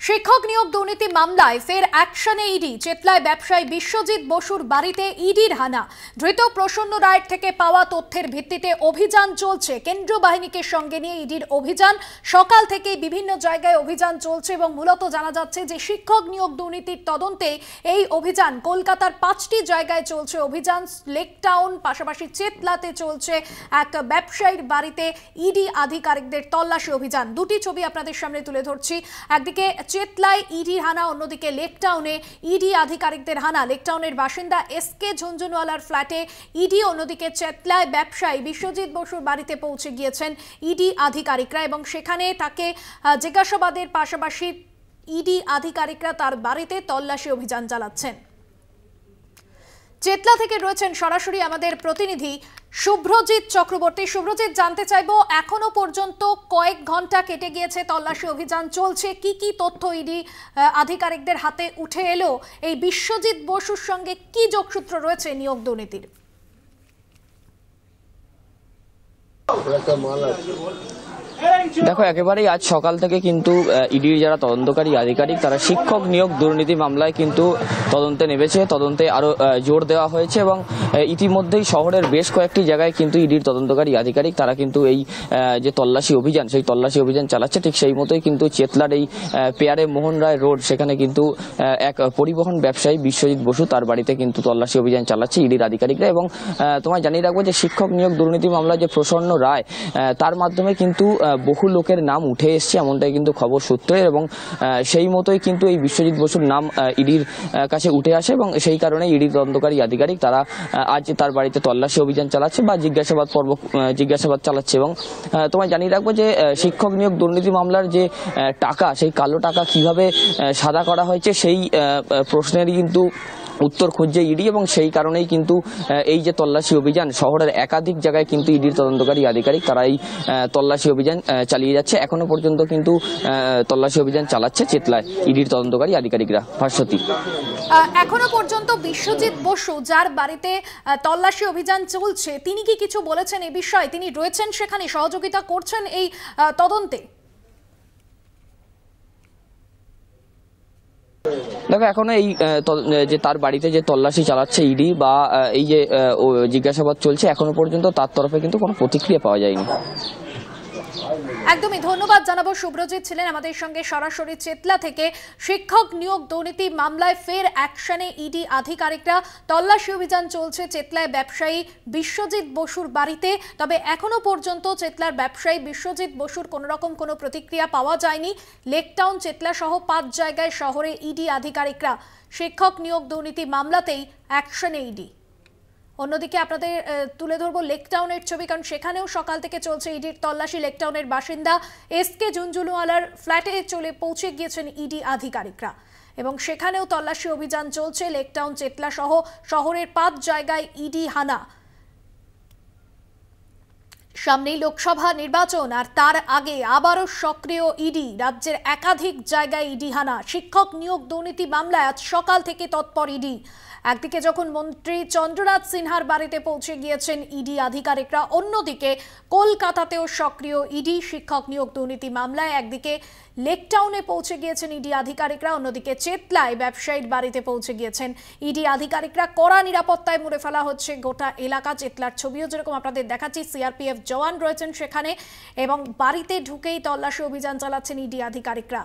শিক্ষক নিয়োগ দুর্নীতি মামলায় ফের অ্যাকশনে ইডি। চেতলায় ব্যবসায়ী বিশ্বজিৎ বসুর বাড়িতে ইডির হানা। ধৃত প্রসন্ন রায়ের থেকে পাওয়া তথ্যের ভিত্তিতে অভিযান চলছে। কেন্দ্রীয় বাহিনীকে সঙ্গে নিয়ে ইডির অভিযান সকাল থেকে বিভিন্ন জায়গায় অভিযান চলছে এবং মূলত জানা যাচ্ছে যে শিক্ষক নিয়োগ দুর্নীতির তদন্তে এই অভিযান কলকাতার 5টি জায়গায় চলছে অভিযান। লেক টাউন পাশাপাশি চেতলাতে চলছে এক ব্যবসায়ীর বাড়িতে ইডি আধিকারিকদের তল্লাশি অভিযান। দুটি ছবি আপনাদের সামনে তুলে ধরছি। একদিকে চেতলায় ইডি হানা, অন্যদিকে লেক টাউনে ইডি আধিকারিকদের হানা। লেক টাউনের বাসিন্দা এসকে ঝুনঝুনওয়ালার ফ্ল্যাটে ইডি, অন্যদিকে চেতলায় ব্যবসায়ী বিশ্বজিৎ বসুর বাড়িতে পৌঁছে গিয়েছেন ইডি আধিকারিকরা এবং সেখানে তাকে জিজ্ঞাসাবাদের পাশাপাশি ইডি আধিকারিকরা তার বাড়িতে তল্লাশি অভিযান চালাচ্ছেন। চেতলা থেকে রয়েছেন সরাসরি আমাদের প্রতিনিধি শুভ্রজিৎ চক্রবর্তী। শুভ্রজিৎ, জানতে চাইবো এখনো পর্যন্ত কয়েক ঘন্টা কেটে গিয়েছে, তল্লাশি অভিযান চলছে, কি কি তথ্য ইডি আধিকারিকদের হাতে উঠে এলো? এই বিশ্বজিৎ বসুর সঙ্গে কি যোগসূত্র রয়েছে নিয়োগ দুর্নীতির? দেখো, একেবারেই আজ সকাল থেকে কিন্তু ইডির যারা তদন্তকারী আধিকারিক তারা শিক্ষক নিয়োগ দুর্নীতি মামলায় কিন্তু তদন্তে নেমেছে। তদন্তে আরো জোর দেওয়া হয়েছে এবং ইতিমধ্যেই শহরের বেশ কয়েকটি জায়গায় কিন্তু ইডির তদন্তকারী আধিকারিক তারা কিন্তু এই যে তল্লাশি অভিযান, সেই তল্লাশি অভিযান চালাচ্ছে। ঠিক সেই মতোই কিন্তু চেতলার এই পেয়ারে মোহন রায় রোড, সেখানে কিন্তু এক পরিবহন ব্যবসায়ী বিশ্বজিৎ বসু তার বাড়িতে কিন্তু তল্লাশি অভিযান চালাচ্ছে ইডির আধিকারিকরা। এবং তোমায় জানিয়ে রাখবো যে শিক্ষক নিয়োগ দুর্নীতি মামলায় যে প্রসন্ন রায়, তার মাধ্যমে কিন্তু বহু লোকের নাম উঠে এসছে, এমনটাই কিন্তু খবর সূত্রে। এবং সেই মতোই কিন্তু এই বিশ্বজিৎ বসুর নাম ইডির কাছে উঠে আসে এবং সেই কারণে ইডির তদন্তকারী আধিকারিক তারা আজ তার বাড়িতে তল্লাশি অভিযান চালাচ্ছে বা জিজ্ঞাসাবাদ চালাচ্ছে। এবং তোমায় জানিয়ে রাখবো যে শিক্ষক নিয়োগ দুর্নীতি মামলার যে টাকা, সেই কালো টাকা কিভাবে সাদা করা হয়েছে সেই প্রশ্নেরই কিন্তু উত্তর খুঁজছে ইডি। এবং সেই কারণেই কিন্তু এই যে তল্লাশি অভিযান, শহরের একাধিক জায়গায় কিন্তু ইডির তদন্তকারী আধিকারিক তারা এই তল্লাশি অভিযান চালিয়ে যাচ্ছে। এখনো পর্যন্ত কিন্তু তল্লাশি অভিযান চালাচ্ছে চেতলায় ইডির তদন্তকারী আধিকারিকরা। ভাস্বতী, এখনো পর্যন্ত বিশ্বজিৎ বসু যার বাড়িতে তল্লাশি অভিযান চলছে, তিনি কি কিছু বলেছেন এই বিষয়ে? তিনি রয়েছেন সেখানে, সহযোগিতা করছেন এই তদন্তে? দেখো, এখনো এই যে তার বাড়িতে যে তল্লাশি চালাচ্ছে ইডি বা এই যে জিজ্ঞাসাবাদ চলছে, এখনো পর্যন্ত তার তরফে কিন্তু কোনো প্রতিক্রিয়া পাওয়া যায়নি। একদমই ধন্যবাদ জানাবো। শুভ্রজিৎ ছিলেন আমাদের সঙ্গে সরাসরি চেতলা থেকে। শিক্ষক নিয়োগ দুর্নীতি মামলায় ফের অ্যাকশনে ইডি আধিকারিকরা। তল্লাশি অভিযান চলছে চেতলায় ব্যবসায়ী বিশ্বজিৎ বসুর বাড়িতে। তবে এখনো পর্যন্ত চেতলার ব্যবসায়ী বিশ্বজিৎ বসুর কোনো রকম কোনো প্রতিক্রিয়া পাওয়া যায়নি। লেকটাউন, চেতলা সহ 5 জায়গায় শহরে ইডি আধিকারিকরা। শিক্ষক নিয়োগ দুর্নীতি মামলাতেই অ্যাকশনে ইডি। অন্যদিকে আপনাদের তুলে ধরবো লেকটাউনের ছবি, কারণ সেখানেও সকাল থেকে চলছে ইডির তল্লাশি। লেকটাউনের বাসিন্দা এসকে ঝুনঝুনওয়ালার ফ্ল্যাটে পৌঁছে গিয়েছেন ইডি আধিকারিকরা এবং সেখানেও তল্লাশি অভিযান চলছে। লেকটাউন, চেতলা সহ শহরের 5 জায়গায় ইডি হানা। সামনেই লোকসভা নির্বাচন আর তার আগে আবারও সক্রিয় ইডি। রাজ্যের একাধিক জায়গায় ইডি হানা। শিক্ষক নিয়োগ দুর্নীতি মামলায় আজ সকাল থেকে তৎপর ইডি। একদিকে যখন মন্ত্রী চন্দ্রনাথ সিনহার বাড়িতে পৌঁছে গিয়েছেন ইডি আধিকারিকরা, অন্যদিকে কলকাতাতেও সক্রিয় ইডি শিক্ষক নিয়োগ দুর্নীতি মামলায়। একদিকে লেকটাউনে পৌঁছে গিয়েছেন ইডি আধিকারিকরা, অন্যদিকে চেতলায় ব্যবসায়ীর বাড়িতে পৌঁছে গিয়েছেন ইডি আধিকারিকরা। কড়া নিরাপত্তায় মুড়ে ফেলা হচ্ছে গোটা এলাকা। চেতলার ছবিও যেরকম আপনাদের দেখাচ্ছি, সিআরপিএফ জওয়ান রয়েছেন সেখানে এবং বাড়িতে ঢুকেই তল্লাশি অভিযান চালাচ্ছেন ইডি আধিকারিকরা।